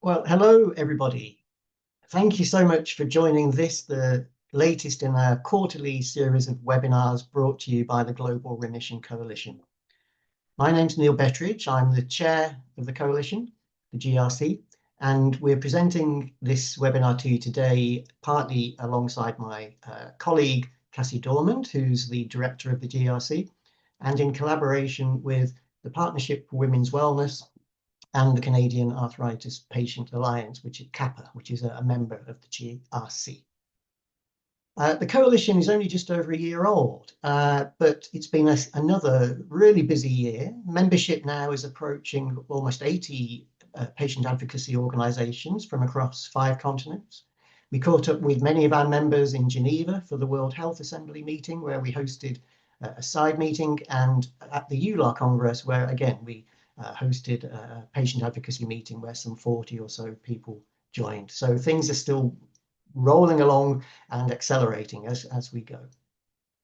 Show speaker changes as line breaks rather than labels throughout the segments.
Well, hello, everybody. Thank you so much for joining this, the latest in a quarterly series of webinars brought to you by the Global Remission Coalition. My name's Neil Bettridge. I'm the chair of the coalition, the GRC, and we're presenting this webinar to you today, partly alongside my colleague, Cassie Dormand, who's the director of the GRC, and in collaboration with the Partnership for Women's Wellness and the Canadian Arthritis Patient Alliance, which is CAPA, which is a member of the GRC. The coalition is only just over a year old, but it's been another really busy year. Membership now is approaching almost 80 patient advocacy organisations from across 5 continents. We caught up with many of our members in Geneva for the World Health Assembly meeting, where we hosted a side meeting, and at the EULAR Congress, where again we hosted a patient advocacy meeting where some 40 or so people joined. So things are still rolling along and accelerating as we go.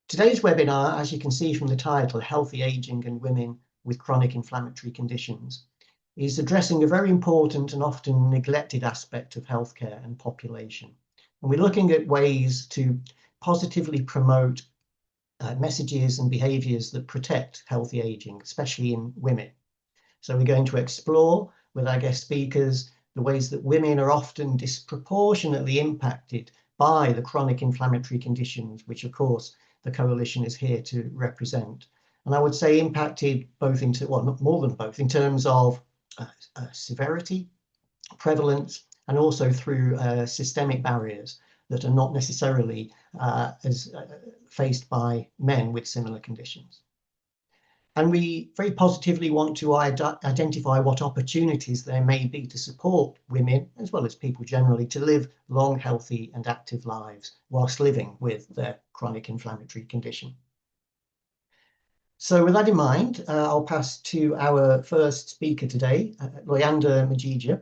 Today's webinar, as you can see from the title, Healthy Aging and Women with Chronic Inflammatory Conditions, is addressing a very important and often neglected aspect of healthcare and population. And we're looking at ways to positively promote messages and behaviours that protect healthy aging, especially in women. So we're going to explore with our guest speakers the ways that women are often disproportionately impacted by the chronic inflammatory conditions, which of course the coalition is here to represent. And I would say impacted both into, well, not more than both, in terms of severity, prevalence, and also through systemic barriers that are not necessarily as faced by men with similar conditions. And we very positively want to identify what opportunities there may be to support women, as well as people generally, to live long, healthy and active lives whilst living with their chronic inflammatory condition. So with that in mind, I'll pass to our first speaker today, Loyanda Majija,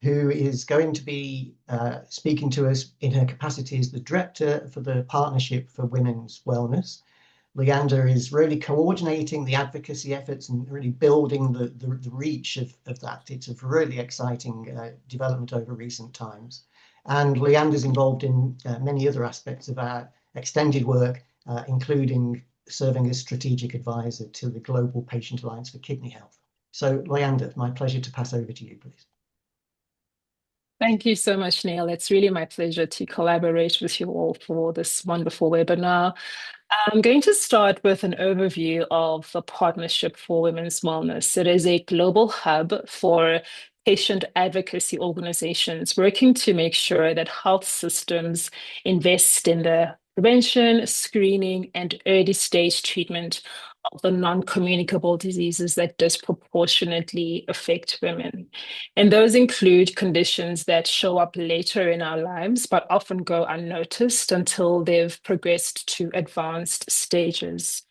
who is going to be speaking to us in her capacity as the director for the Partnership for Women's Wellness. Leander is really coordinating the advocacy efforts and really building the reach of that. It's a really exciting development over recent times. And Leander's involved in many other aspects of our extended work, including serving as strategic advisor to the Global Patient Alliance for Kidney Health. So Leander, my pleasure to pass over to you, please.
Thank you so much, Neil. It's really my pleasure to collaborate with you all for this wonderful webinar. I'm going to start with an overview of the Partnership for Women's Wellness. It is a global hub for patient advocacy organizations working to make sure that health systems invest in the prevention, screening, and early stage treatment of the non-communicable diseases that disproportionately affect women. And those include conditions that show up later in our lives, but often go unnoticed until they've progressed to advanced stages.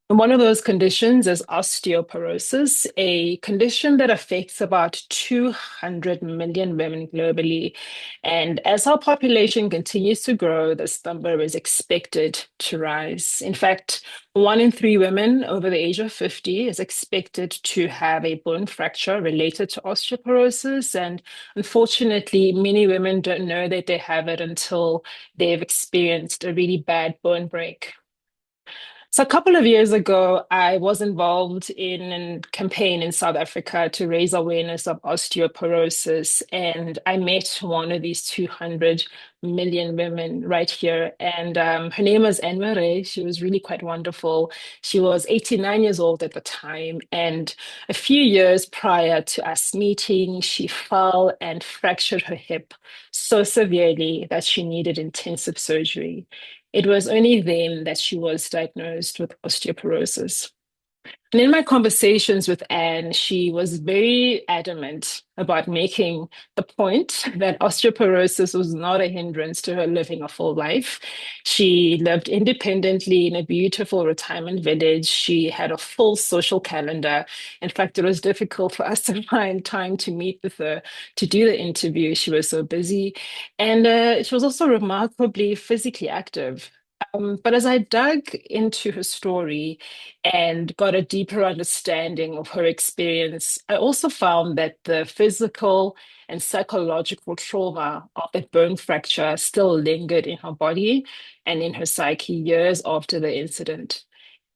And one of those conditions is osteoporosis, a condition that affects about 200 million women globally. And as our population continues to grow, this number is expected to rise. In fact, 1 in 3 women over the age of 50 is expected to have a bone fracture related to osteoporosis. And unfortunately, many women don't know that they have it until they've experienced a really bad bone break. So a couple of years ago, I was involved in a campaign in South Africa to raise awareness of osteoporosis. And I met one of these 200 million women right here. And her name was Anne Marie. She was really quite wonderful. She was 89 years old at the time. And a few years prior to us meeting, she fell and fractured her hip so severely that she needed intensive surgery. It was only then that she was diagnosed with osteoporosis. And in my conversations with Anne, she was very adamant about making the point that osteoporosis was not a hindrance to her living a full life. She lived independently in a beautiful retirement village. She had a full social calendar. In fact, it was difficult for us to find time to meet with her to do the interview. She was so busy. And she was also remarkably physically active. But as I dug into her story and got a deeper understanding of her experience, I also found that the physical and psychological trauma of that bone fracture still lingered in her body and in her psyche years after the incident.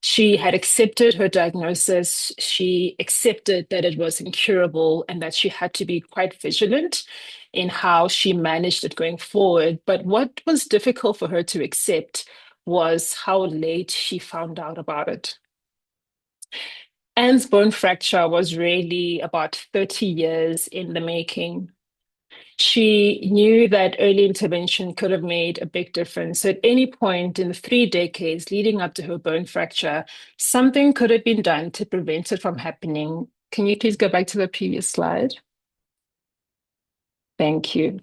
She had accepted her diagnosis. She accepted that it was incurable and that she had to be quite vigilant in how she managed it going forward. But what was difficult for her to accept was how late she found out about it. Anne's bone fracture was really about 30 years in the making. She knew that early intervention could have made a big difference. So at any point in the 3 decades leading up to her bone fracture, something could have been done to prevent it from happening. Can you please go back to the previous slide? Thank you.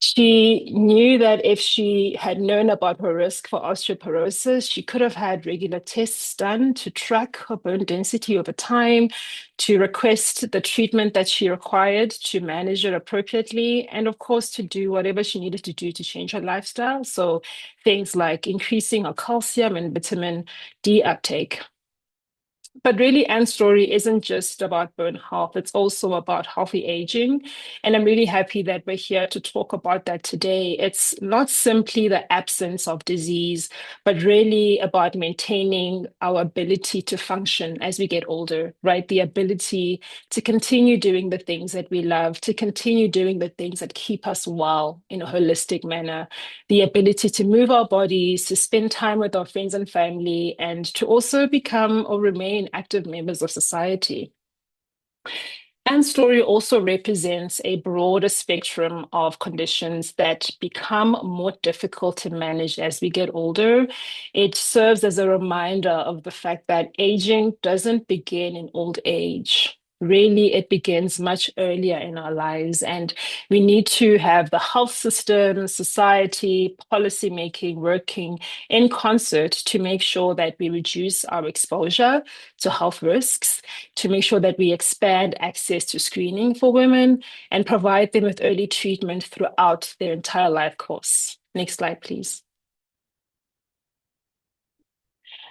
She knew that if she had known about her risk for osteoporosis, she could have had regular tests done to track her bone density over time, to request the treatment that she required to manage it appropriately, and of course, to do whatever she needed to do to change her lifestyle. So things like increasing her calcium and vitamin D uptake. But really, Anne's story isn't just about bone health, it's also about healthy aging. And I'm really happy that we're here to talk about that today. It's not simply the absence of disease, but really about maintaining our ability to function as we get older, right? The ability to continue doing the things that we love, to continue doing the things that keep us well in a holistic manner, the ability to move our bodies, to spend time with our friends and family, and to also become or remain active members of society. Anne's story also represents a broader spectrum of conditions that become more difficult to manage as we get older. It serves as a reminder of the fact that aging doesn't begin in old age. Really, it begins much earlier in our lives, and we need to have the health system, society, policy making working in concert to make sure that we reduce our exposure to health risks, to make sure that we expand access to screening for women and provide them with early treatment throughout their entire life course. Next slide, please.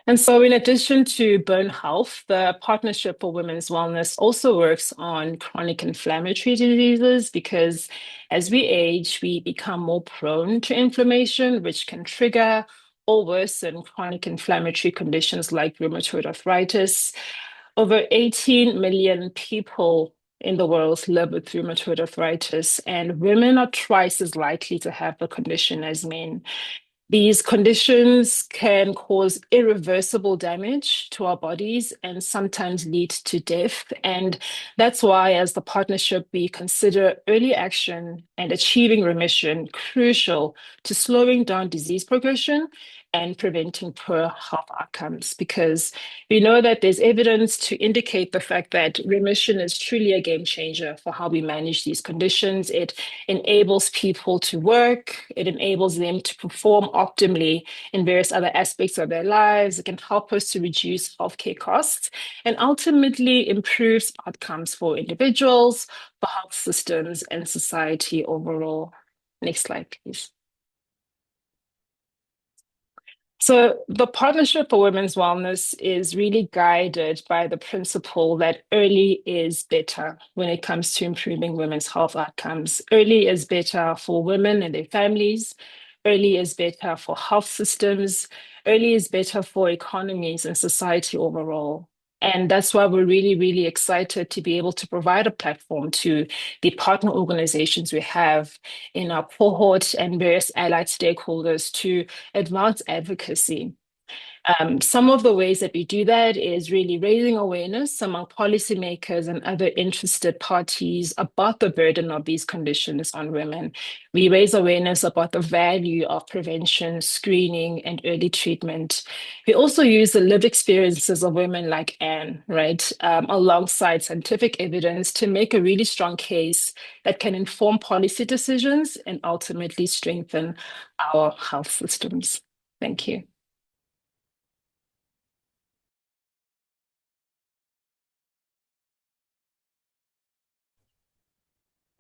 And so, in addition to bone health, the Partnership for Women's Wellness also works on chronic inflammatory diseases because as we age, we become more prone to inflammation, which can trigger or worsen chronic inflammatory conditions like rheumatoid arthritis. Over 18 million people in the world live with rheumatoid arthritis, and women are twice as likely to have the condition as men. These conditions can cause irreversible damage to our bodies and sometimes lead to death. And that's why, as the partnership, we consider early action and achieving remission crucial to slowing down disease progression and preventing poor health outcomes, because we know that there's evidence to indicate the fact that remission is truly a game changer for how we manage these conditions. It enables people to work, it enables them to perform optimally in various other aspects of their lives. It can help us to reduce healthcare costs and ultimately improves outcomes for individuals, for health systems, and society overall. Next slide, please. So, the Partnership for Women's Wellness is really guided by the principle that early is better when it comes to improving women's health outcomes. Early is better for women and their families. Early is better for health systems. Early is better for economies and society overall. And that's why we're really, really excited to be able to provide a platform to the partner organizations we have in our cohort and various allied stakeholders to advance advocacy. Some of the ways that we do that is really raising awareness among policymakers and other interested parties about the burden of these conditions on women. We raise awareness about the value of prevention, screening, and early treatment. We also use the lived experiences of women like Anne, right, alongside scientific evidence to make a really strong case that can inform policy decisions and ultimately strengthen our health systems. Thank you.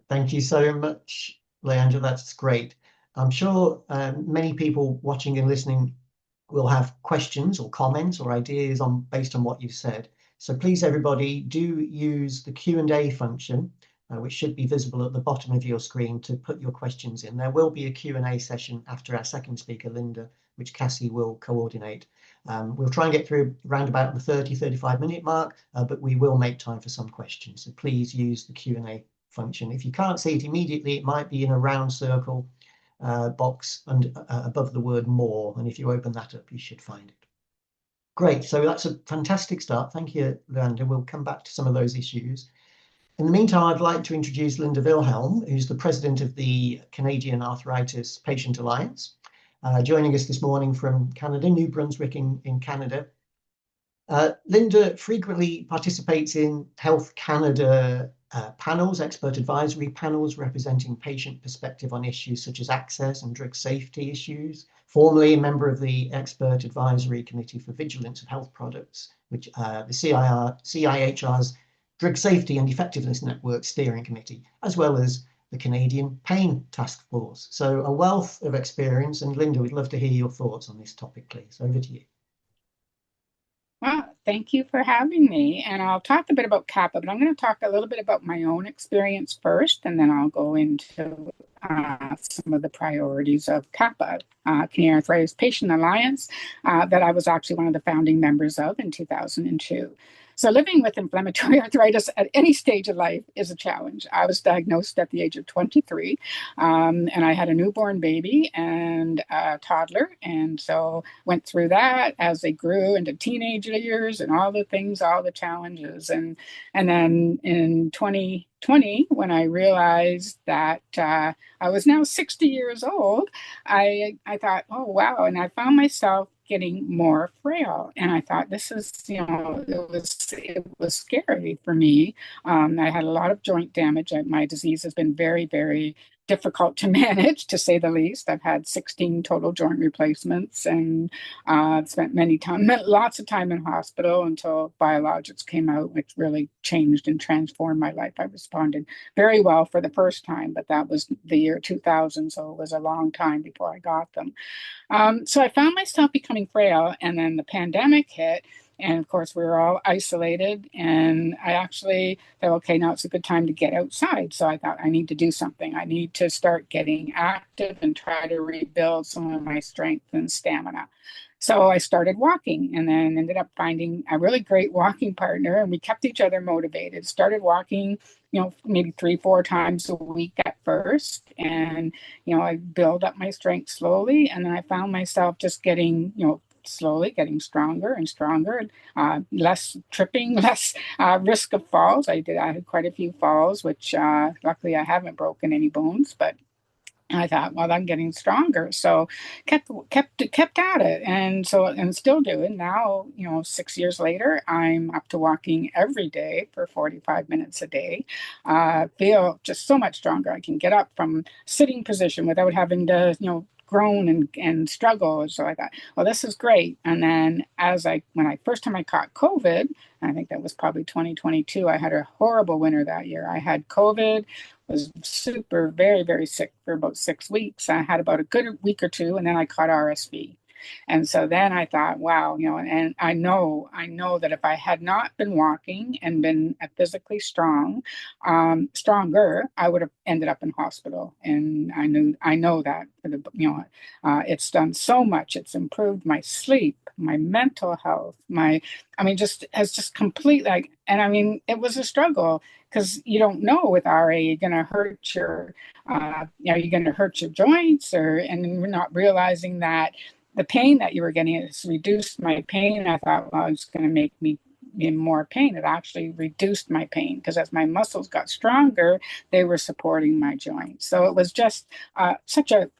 Thank you so much, Leandra. That's great. I'm sure many people watching and listening we'll have questions or comments or ideas based on what you've said. So please, everybody, do use the Q&A function, which should be visible at the bottom of your screen, to put your questions in. There will be a Q&A session after our second speaker, Linda, which Cassie will coordinate. We'll try and get through around about the 35-minute mark, but we will make time for some questions. So please use the Q&A function. If you can't see it immediately, it might be in a round circle box above the word more. And if you open that up, you should find it. Great, so that's a fantastic start. Thank you, Linda. We'll come back to some of those issues. In the meantime, I'd like to introduce Linda Wilhelm, who's the president of the Canadian Arthritis Patient Alliance, joining us this morning from Canada, New Brunswick in Canada. Linda frequently participates in Health Canada panels, expert advisory panels representing patient perspective on issues such as access and drug safety issues. Formerly a member of the Expert Advisory Committee for Vigilance of Health Products, which the CIHR's Drug Safety and Effectiveness Network Steering Committee, as well as the Canadian Pain Task Force. So a wealth of experience, and Linda, we'd love to hear your thoughts on this topic, please. Over to you.
Well, thank you for having me. And I'll talk a bit about CAPA, but I'm going to talk a little bit about my own experience first, and then I'll go into some of the priorities of CAPA, Canadian Arthritis Patient Alliance, that I was actually one of the founding members of in 2002. So living with inflammatory arthritis at any stage of life is a challenge. I was diagnosed at the age of 23, and I had a newborn baby and a toddler. And so went through that as they grew into teenage years and all the things, all the challenges. And then in 2020, when I realized that I was now 60 years old, I thought, oh, wow. And I found myself getting more frail. And I thought, this is, it was scary for me. I had a lot of joint damage. My disease has been very, very difficult to manage, to say the least. I've had 16 total joint replacements and spent lots of time in hospital until biologics came out, which really changed and transformed my life. I responded very well for the first time, but that was the year 2000, so it was a long time before I got them. So I found myself becoming frail, and then the pandemic hit. And of course, we were all isolated. And I actually thought, okay, now it's a good time to get outside. So I thought, I need to do something. I need to start getting active and try to rebuild some of my strength and stamina. So I started walking, and then ended up finding a really great walking partner, and we kept each other motivated. Started walking, maybe 3-4 times a week at first. And, I build up my strength slowly. And then I found myself just getting, slowly getting stronger and stronger, less tripping, less risk of falls. I had quite a few falls, which luckily I haven't broken any bones, but I thought, well, I'm getting stronger. So kept at it. And still doing now, 6 years later, I'm up to walking every day for 45 minutes a day. Feel just so much stronger. I can get up from sitting position without having to, groan and struggle. So I thought, well, this is great. And then first time I caught COVID, I think that was probably 2022, I had a horrible winter that year. I had COVID, was very, very sick for about 6 weeks. I had about a good week or two, and then I caught RSV. And so then I thought, wow, and I know that if I had not been walking and been physically stronger, I would have ended up in hospital. And I know that it's done so much. It's improved my sleep, my mental health, just completely it was a struggle, because you don't know with RA, you're going to hurt your, you're going to hurt your joints, and we're not realizing that the pain that you were getting has reduced my pain. I thought, well, it's going to make me in more pain. It actually reduced my pain, because as my muscles got stronger, they were supporting my joints. So it was just such an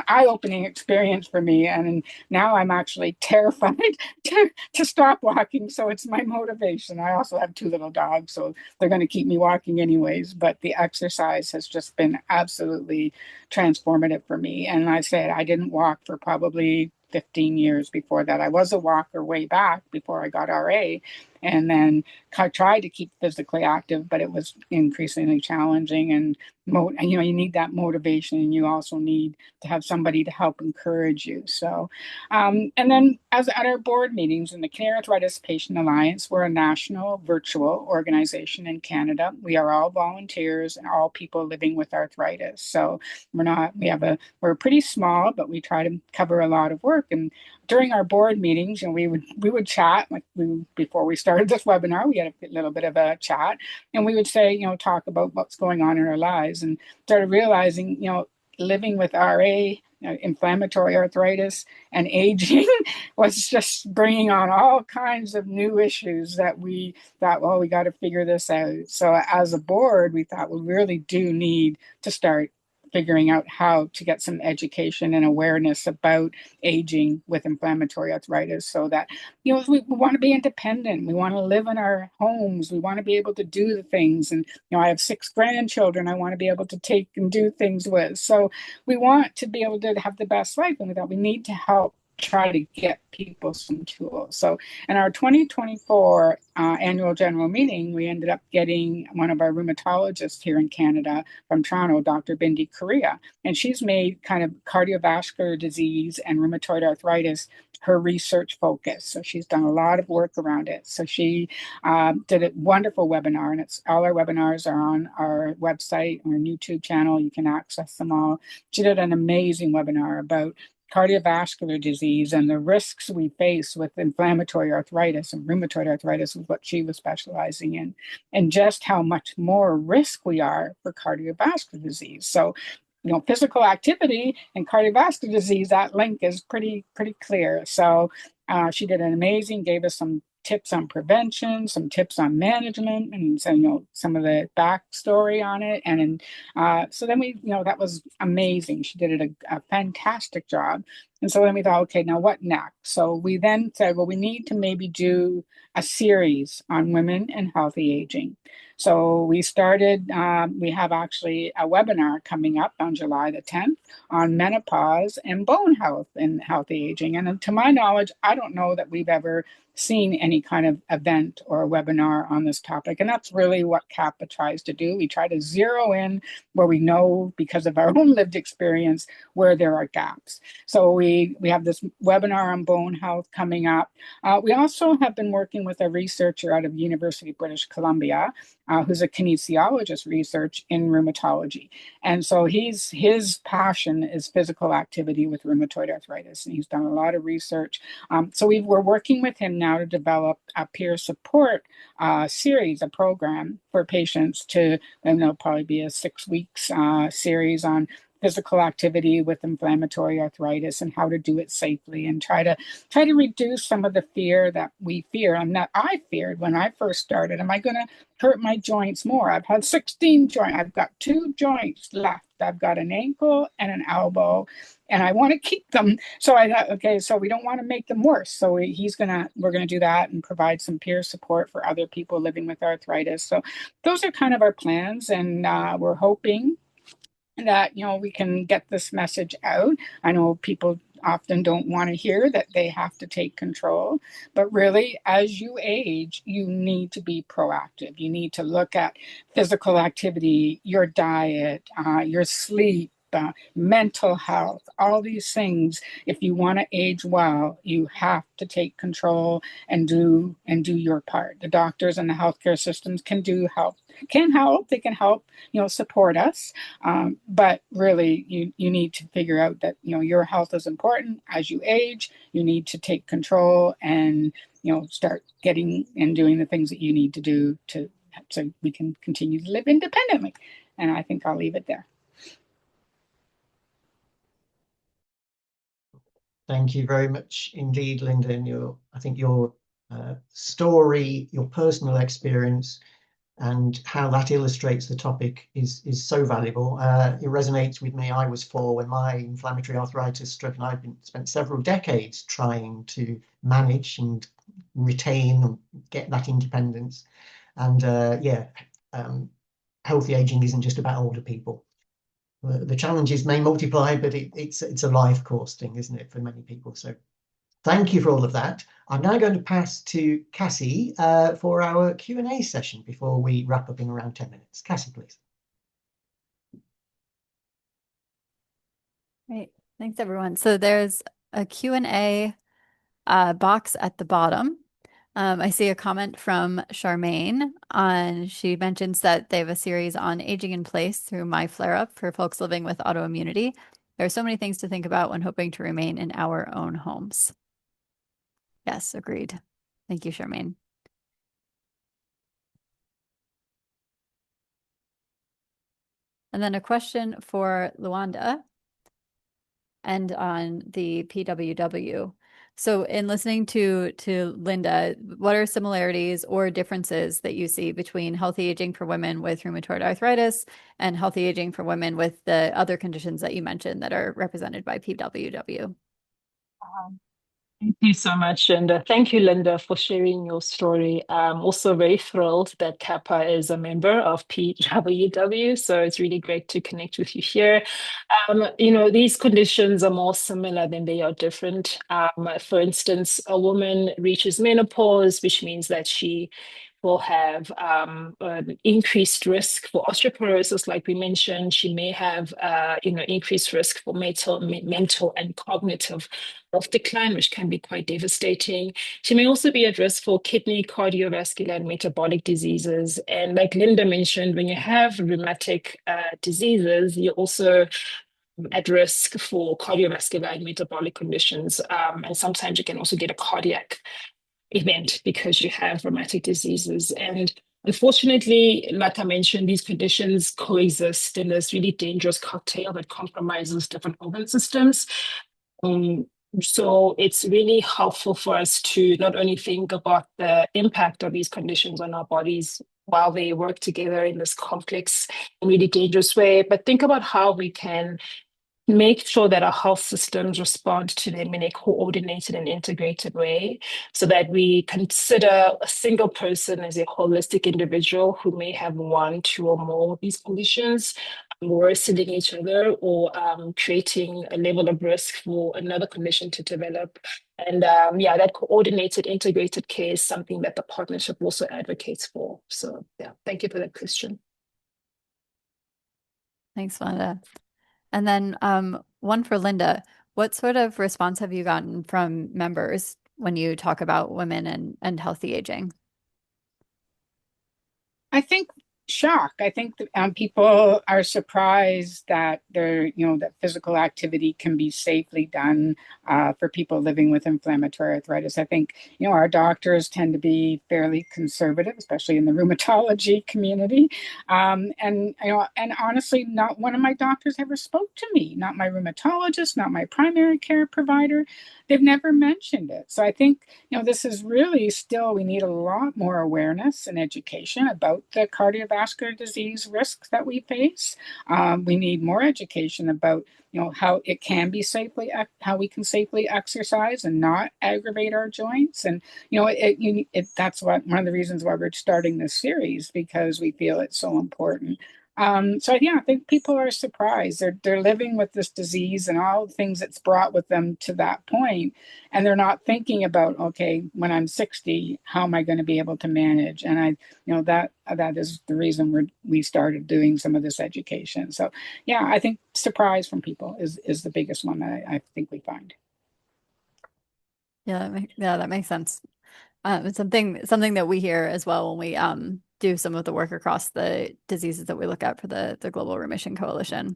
eye-opening experience for me. And now I'm actually terrified to stop walking. So it's my motivation. I also have 2 little dogs, so they're going to keep me walking anyways. But the exercise has just been absolutely transformative for me. And I said, I didn't walk for probably 15 years before that. I was a walker way back before I got RA, and then I tried to keep physically active, but it was increasingly challenging. And you need that motivation, and you also need to have somebody to help encourage you. So, and then at our board meetings in the Canadian Arthritis Patient Alliance, we're a national virtual organization in Canada. We are all volunteers and all people living with arthritis. So we're pretty small, but we try to cover a lot of work. And during our board meetings, we would chat before we started this webinar. We had a little bit of a chat, and we would say, talk about what's going on in our lives, and started realizing, living with RA, inflammatory arthritis, and aging was just bringing on all kinds of new issues that we thought, well, we got to figure this out. So as a board, we thought we really do need to start figuring out how to get some education and awareness about aging with inflammatory arthritis, so that we want to be independent, we want to live in our homes, we want to be able to do the things, and I have 6 grandchildren I want to be able to take and do things with. So we want to be able to have the best life, and we need to help try to get people some tools. So in our 2024 annual general meeting, we ended up getting one of our rheumatologists here in Canada from Toronto, Dr. Bindi Korea, and she's made kind of cardiovascular disease and rheumatoid arthritis her research focus. So she's done a lot of work around it. So she did a wonderful webinar, and all our webinars are on our website, our YouTube channel. You can access them all. She did an amazing webinar about cardiovascular disease and the risks we face with inflammatory arthritis, and rheumatoid arthritis was what she was specializing in, and just how much more risk we are for cardiovascular disease. So, physical activity and cardiovascular disease, that link is pretty clear. So she did an amazing, gave us some tips on prevention, some tips on management, and so, some of the backstory on it. And so then that was amazing. She did a fantastic job. And so then we thought, okay, now what next? So we then said, well, we need to maybe do a series on women and healthy aging. So we started, we have actually a webinar coming up on July the 10th on menopause and bone health and healthy aging. And to my knowledge, I don't know that we've ever seen any kind of event or a webinar on this topic. And that's really what CAPA tries to do. We try to zero in where we know, because of our own lived experience, where there are gaps. So we have this webinar on bone health coming up. We also have been working with a researcher out of University of British Columbia, who's a kinesiologist research in rheumatology. And so his passion is physical activity with rheumatoid arthritis, and he's done a lot of research. So we're working with him now to develop a peer support series, a program for patients and there'll probably be a 6 weeks series on physical activity with inflammatory arthritis and how to do it safely, and try to reduce some of the fear that we fear, and that I feared when I first started. Am I going to hurt my joints more? I've had 16 joints. I've got 2 joints left. I've got an ankle and an elbow, and I want to keep them. So I thought, okay, so we don't want to make them worse. So we're going to do that and provide some peer support for other people living with arthritis. So those are kind of our plans, and we're hoping that we can get this message out. I know people often don't want to hear that they have to take control, but really, as you age, you need to be proactive. You need to look at physical activity, your diet, your sleep, mental health, all these things. If you want to age well, you have to take control and do your part. The doctors and the healthcare systems can help. They can help, support us. But really, you need to figure out that, your health is important. As you age, you need to take control and, start getting and doing the things that you need to do so we can continue to live independently. And I think I'll leave it there.
Thank you very much indeed, Linda. And I think your story, your personal experience, and how that illustrates the topic is so valuable. It resonates with me. I was 4 when my inflammatory arthritis struck, and I've spent several decades trying to manage and retain and get that independence. And healthy aging isn't just about older people. The challenges may multiply, but it's a life course thing, isn't it, for many people? So thank you for all of that. I'm now going to pass to Cassie for our Q&A session before we wrap up in around 10 minutes. Cassie, please.
Great. Thanks, everyone. So there's a Q&A box at the bottom. I see a comment from Charmaine she mentions that they have a series on aging in place through My Flare Up for folks living with autoimmunity. There are so many things to think about when hoping to remain in our own homes. Yes, agreed. Thank you, Charmaine. And then a question for Luanda and on the PWW. So in listening to Linda, what are similarities or differences that you see between healthy aging for women with rheumatoid arthritis and healthy aging for women with the other conditions that you mentioned that are represented by PWW?
Thank you so much. And thank you, Linda, for sharing your story. I'm also very thrilled that Kappa is a member of PWW. So it's really great to connect with you here. These conditions are more similar than they are different. For instance, a woman reaches menopause, which means that she will have an increased risk for osteoporosis, like we mentioned. She may have, increased risk for mental and cognitive health decline, which can be quite devastating. She may also be at risk for kidney, cardiovascular, and metabolic diseases. And like Linda mentioned, when you have rheumatic diseases, you're also at risk for cardiovascular and metabolic conditions. And sometimes you can also get a cardiac event because you have rheumatic diseases. And unfortunately, like I mentioned, these conditions coexist in this really dangerous cocktail that compromises different organ systems. So it's really helpful for us to not only think about the impact of these conditions on our bodies while they work together in this complex and really dangerous way, but think about how we can make sure that our health systems respond to them in a coordinated and integrated way so that we consider a single person as a holistic individual who may have one, two, or more of these conditions, worsening each other or creating a level of risk for another condition to develop. And that coordinated, integrated care is something that the partnership also advocates for. So thank you for that question.
Thanks, Wanda. And then one for Linda. What sort of response have you gotten from members when you talk about women and healthy aging?
I think shock. I think people are surprised that that physical activity can be safely done for people living with inflammatory arthritis. I think, our doctors tend to be fairly conservative, especially in the rheumatology community. And honestly, not one of my doctors ever spoke to me, not my rheumatologist, not my primary care provider. They've never mentioned it. So I think, this is really still, we need a lot more awareness and education about the cardiovascular disease risks that we face. We need more education about, how it can be how we can safely exercise and not aggravate our joints. And, that's one of the reasons why we're starting this series, because we feel it's so important. I think people are surprised. They're living with this disease and all the things it's brought with them to that point, and they're not thinking about, okay, when I'm 60, how am I going to be able to manage? And that is the reason we started doing some of this education. So I think surprise from people is the biggest one that I think we find.
Yeah, that makes sense. It's something that we hear as well when we do some of the work across the diseases that we look at for the Global Remission Coalition.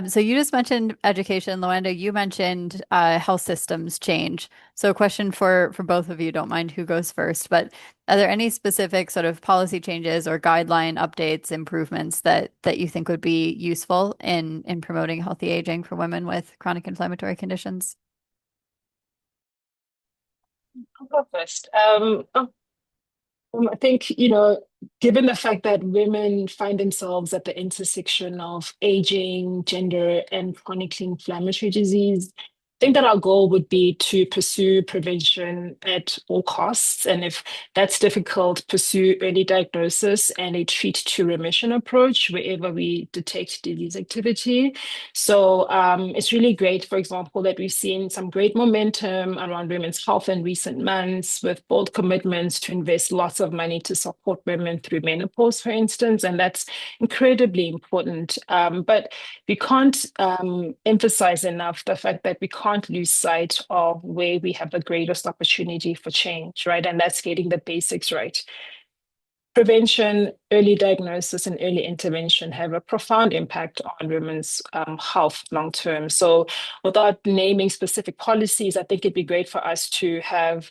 So you just mentioned education, Luanda. You mentioned health systems change. So a question for both of you, don't mind who goes first, but are there any specific sort of policy changes or guideline updates, improvements that you think would be useful in promoting healthy aging for women with chronic inflammatory conditions?
I'll go first. I think, given the fact that women find themselves at the intersection of aging, gender, and chronic inflammatory disease, think that our goal would be to pursue prevention at all costs. And if that's difficult, pursue early diagnosis and a treat to remission approach wherever we detect disease activity. So it's really great, for example, that we've seen some great momentum around women's health in recent months with bold commitments to invest lots of money to support women through menopause, for instance. And that's incredibly important. But we can't emphasize enough the fact that we can't lose sight of where we have the greatest opportunity for change, right? And that's getting the basics right. Prevention, early diagnosis, and early intervention have a profound impact on women's health long term. So, without naming specific policies, I think it'd be great for us to have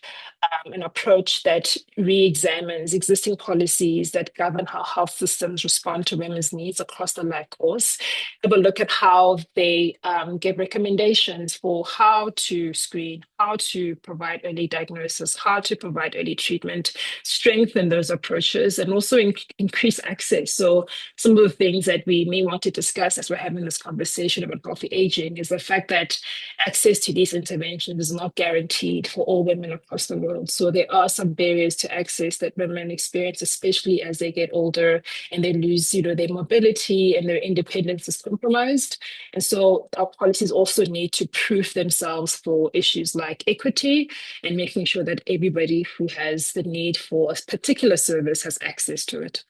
an approach that re-examines existing policies that govern how health systems respond to women's needs across the life course. Have a look at how they give recommendations for how to screen, how to provide early diagnosis, how to provide early treatment, strengthen those approaches, and also increase access. So some of the things that we may want to discuss as we're having this conversation about healthy aging is the fact that access to these interventions is not guaranteed for all women across the world. So there are some barriers to access that women experience, especially as they get older and they lose, their mobility and their independence is compromised. And so our policies also need to prove themselves for issues like equity and making sure that everybody who has the need for a particular service has access to it.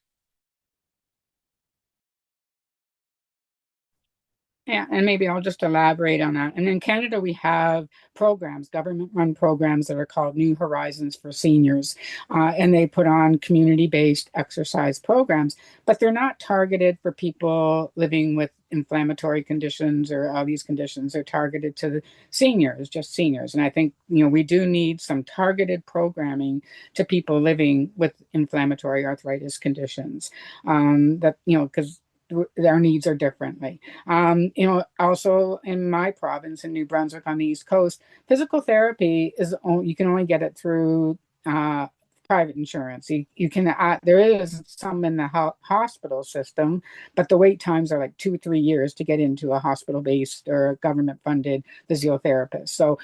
Yeah, and maybe I'll just elaborate on that. And in Canada, we have programs, government-run programs that are called New Horizons for Seniors, and they put on community-based exercise programs, but they're not targeted for people living with inflammatory conditions or all these conditions. They're targeted to the seniors, just seniors. And I think, we do need some targeted programming to people living with inflammatory arthritis conditions, because their needs are differently. Also in my province in New Brunswick on the East Coast, physical therapy you can only get it through private insurance. You can there is some in the hospital system, but the wait times are like 2 or 3 years to get into a hospital-based or government-funded physiotherapist. So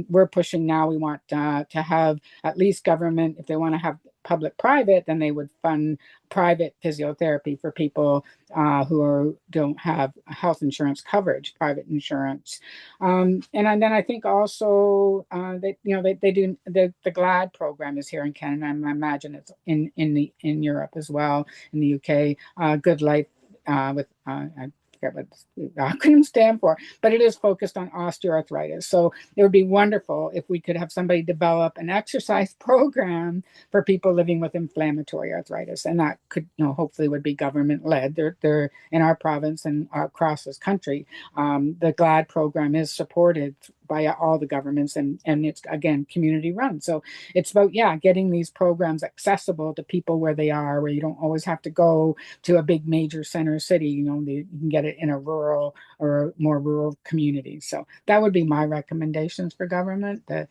we're pushing now. We want to have at least government, if they want to have public-private, then they would fund private physiotherapy for people who don't have health insurance coverage, private insurance. And then I think also they do the GLAD program is here in Canada. And I imagine it's in Europe as well, in the UK. Good Life with I forget what the acronym stand for, but it is focused on osteoarthritis. So it would be wonderful if we could have somebody develop an exercise program for people living with inflammatory arthritis, and that could, hopefully would be government led. They're in our province and across this country. The GLAD program is supported by all the governments, and it's, again, community run. So it's about, getting these programs accessible to people where they are, where you don't always have to go to a big major center city. You can get it in a rural or more rural community. So that would be my recommendations for government, that,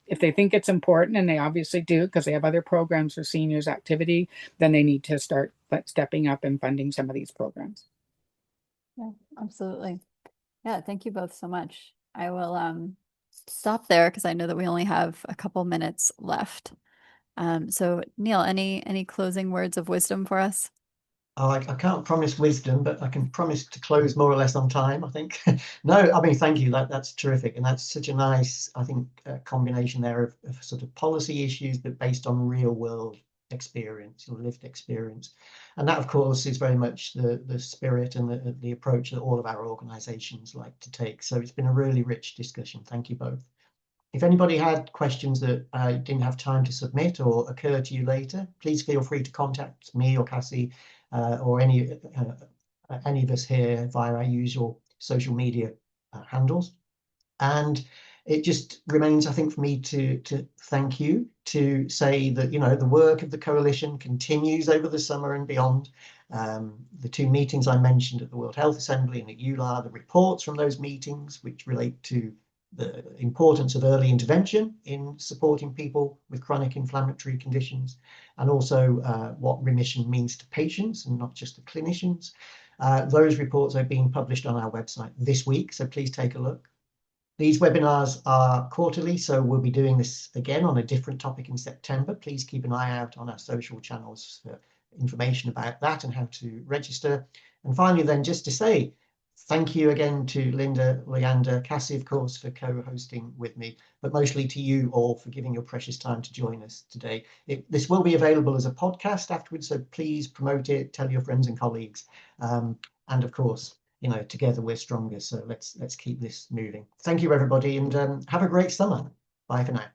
if they think it's important, and they obviously do because they have other programs for seniors activity, then they need to start stepping up and funding some of these programs.
Yeah, absolutely. Yeah, thank you both so much. I will stop there because I know that we only have a couple minutes left. So Neil, any closing words of wisdom for us?
Oh, I can't promise wisdom, but I can promise to close more or less on time, I think. No, I mean, thank you. That's terrific. And that's such a nice, I think, combination there of sort of policy issues, but based on real world experience, lived experience. And that, of course, is very much the spirit and the approach that all of our organizations like to take. So it's been a really rich discussion. Thank you both. If anybody had questions that didn't have time to submit or occur to you later, please feel free to contact me or Cassie or any of us here via our usual social media handles. And it just remains, I think, for me to thank you, to say that, the work of the coalition continues over the summer and beyond. The 2 meetings I mentioned at the World Health Assembly and at EULAR, the reports from those meetings, which relate to the importance of early intervention in supporting people with chronic inflammatory conditions, and also what remission means to patients and not just to clinicians. Those reports are being published on our website this week, so please take a look. These webinars are quarterly, so we'll be doing this again on a different topic in September. Please keep an eye out on our social channels for information about that and how to register. And finally, then, just to say thank you again to Linda, Leander, Cassie, of course, for co-hosting with me, but mostly to you all for giving your precious time to join us today. This will be available as a podcast afterwards, so please promote it, tell your friends and colleagues. And of course, you know, together we're stronger. So let's keep this moving. Thank you, everybody, and have a great summer. Bye for now.